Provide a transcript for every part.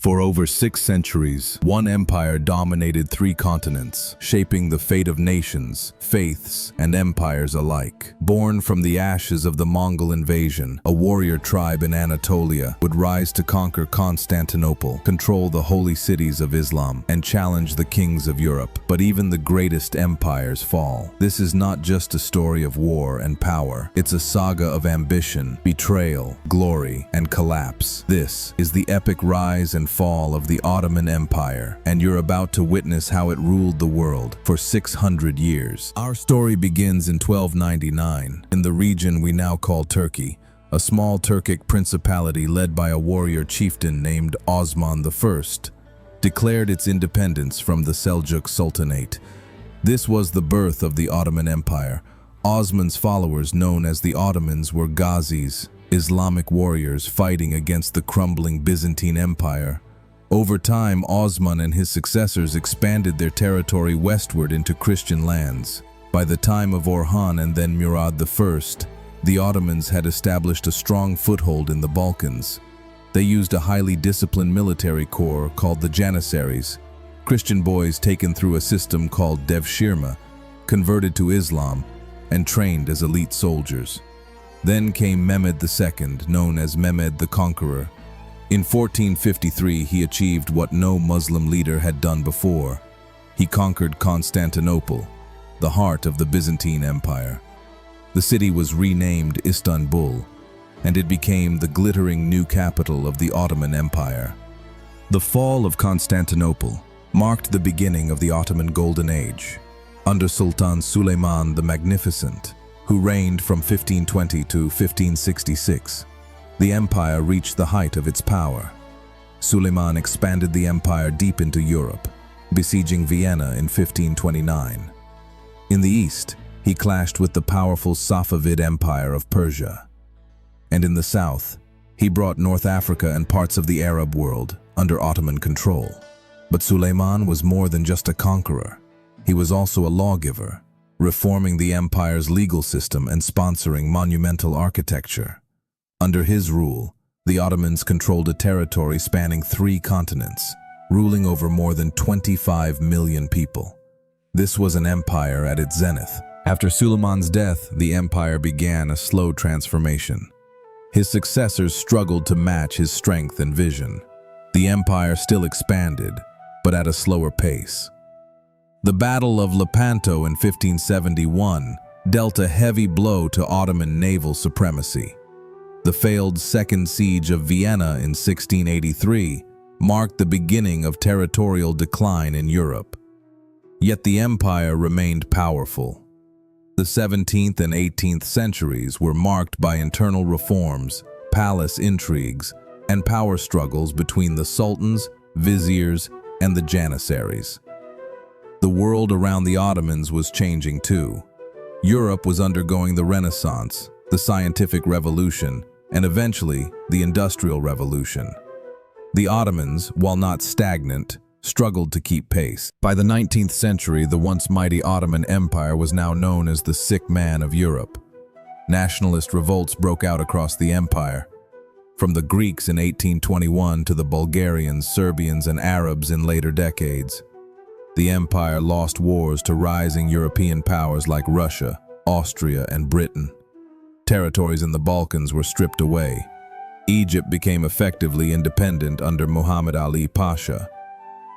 For over 6 centuries, one empire dominated 3 continents, shaping the fate of nations, faiths, and empires alike. Born from the ashes of the Mongol invasion, a warrior tribe in Anatolia would rise to conquer Constantinople, control the holy cities of Islam, and challenge the kings of Europe. But even the greatest empires fall. This is not just a story of war and power. It's a saga of ambition, betrayal, glory, and collapse. This is the epic rise and fall of the Ottoman Empire, and you're about to witness how it ruled the world for 600 years. Our story begins in 1299, in the region we now call Turkey, a small Turkic principality led by a warrior chieftain named Osman I, declared its independence from the Seljuk Sultanate. This was the birth of the Ottoman Empire. Osman's followers, known as the Ottomans, were Ghazis, Islamic warriors fighting against the crumbling Byzantine Empire. Over time, Osman and his successors expanded their territory westward into Christian lands. By the time of Orhan and then Murad I, the Ottomans had established a strong foothold in the Balkans. They used a highly disciplined military corps called the Janissaries, Christian boys taken through a system called devshirme, converted to Islam, and trained as elite soldiers. Then came Mehmed II, known as Mehmed the Conqueror. In 1453, he achieved what no Muslim leader had done before. He conquered Constantinople, the heart of the Byzantine Empire. The city was renamed Istanbul, and it became the glittering new capital of the Ottoman Empire. The fall of Constantinople marked the beginning of the Ottoman Golden Age. Under Sultan Suleiman the Magnificent, who reigned from 1520 to 1566, the empire reached the height of its power. Suleiman expanded the empire deep into Europe, besieging Vienna in 1529. In the east, he clashed with the powerful Safavid Empire of Persia. And in the south, he brought North Africa and parts of the Arab world under Ottoman control. But Suleiman was more than just a conqueror. He was also a lawgiver, reforming the empire's legal system and sponsoring monumental architecture. Under his rule, the Ottomans controlled a territory spanning 3 continents, ruling over more than 25 million people. This was an empire at its zenith. After Suleiman's death, the empire began a slow transformation. His successors struggled to match his strength and vision. The empire still expanded, but at a slower pace. The Battle of Lepanto in 1571 dealt a heavy blow to Ottoman naval supremacy. The failed Second Siege of Vienna in 1683 marked the beginning of territorial decline in Europe. Yet the empire remained powerful. The 17th and 18th centuries were marked by internal reforms, palace intrigues, and power struggles between the sultans, viziers, and the Janissaries. The world around the Ottomans was changing too. Europe was undergoing the Renaissance, the scientific revolution, and eventually the Industrial Revolution. The Ottomans, while not stagnant, struggled to keep pace. By the 19th century, the once mighty Ottoman Empire was now known as the sick man of Europe. Nationalist revolts broke out across the empire, from the Greeks in 1821 to the Bulgarians, Serbians, and Arabs in later decades. The empire lost wars to rising European powers like Russia, Austria, and Britain. Territories in the Balkans were stripped away. Egypt became effectively independent under Muhammad Ali Pasha.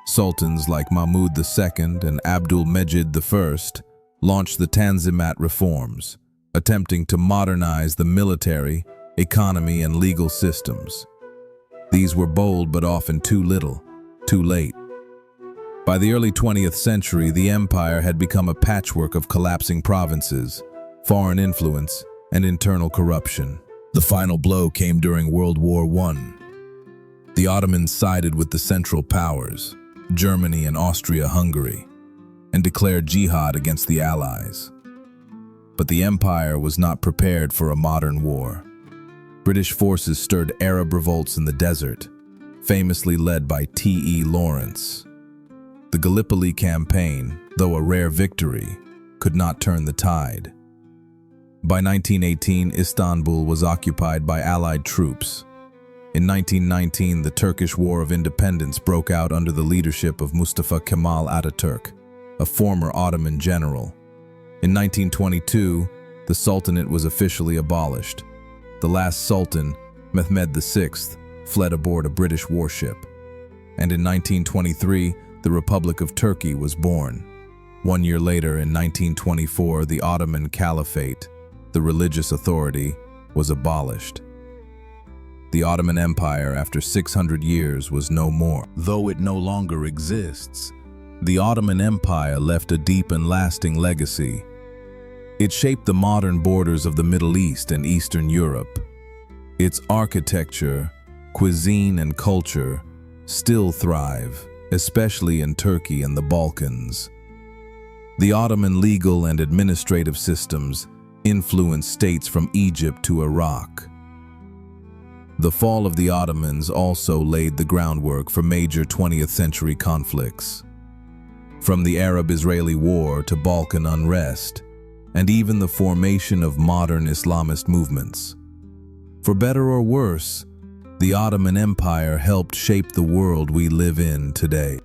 Sultans like Mahmud II and Abdul Mejid I launched the Tanzimat reforms, attempting to modernize the military, economy, and legal systems. These were bold but often too little, too late. By the early 20th century, the empire had become a patchwork of collapsing provinces, foreign influence, and internal corruption. The final blow came during World War I. The Ottomans sided with the Central Powers, Germany and Austria-Hungary, and declared jihad against the Allies. But the empire was not prepared for a modern war. British forces stirred Arab revolts in the desert, famously led by T.E. Lawrence. The Gallipoli campaign, though a rare victory, could not turn the tide. By 1918, Istanbul was occupied by Allied troops. In 1919, the Turkish War of Independence broke out under the leadership of Mustafa Kemal Ataturk, a former Ottoman general. In 1922, the Sultanate was officially abolished. The last Sultan, Mehmed VI, fled aboard a British warship. And in 1923, the Republic of Turkey was born. 1 year later, in 1924, the Ottoman Caliphate, the religious authority, was abolished. The Ottoman Empire, after 600 years, was no more. Though it no longer exists, the Ottoman Empire left a deep and lasting legacy. It shaped the modern borders of the Middle East and Eastern Europe. Its architecture, cuisine, and culture still thrive, especially in Turkey and the Balkans. The Ottoman legal and administrative systems influenced states from Egypt to Iraq. The fall of the Ottomans also laid the groundwork for major 20th century conflicts. From the Arab-Israeli War to Balkan unrest, and even the formation of modern Islamist movements. For better or worse, the Ottoman Empire helped shape the world we live in today.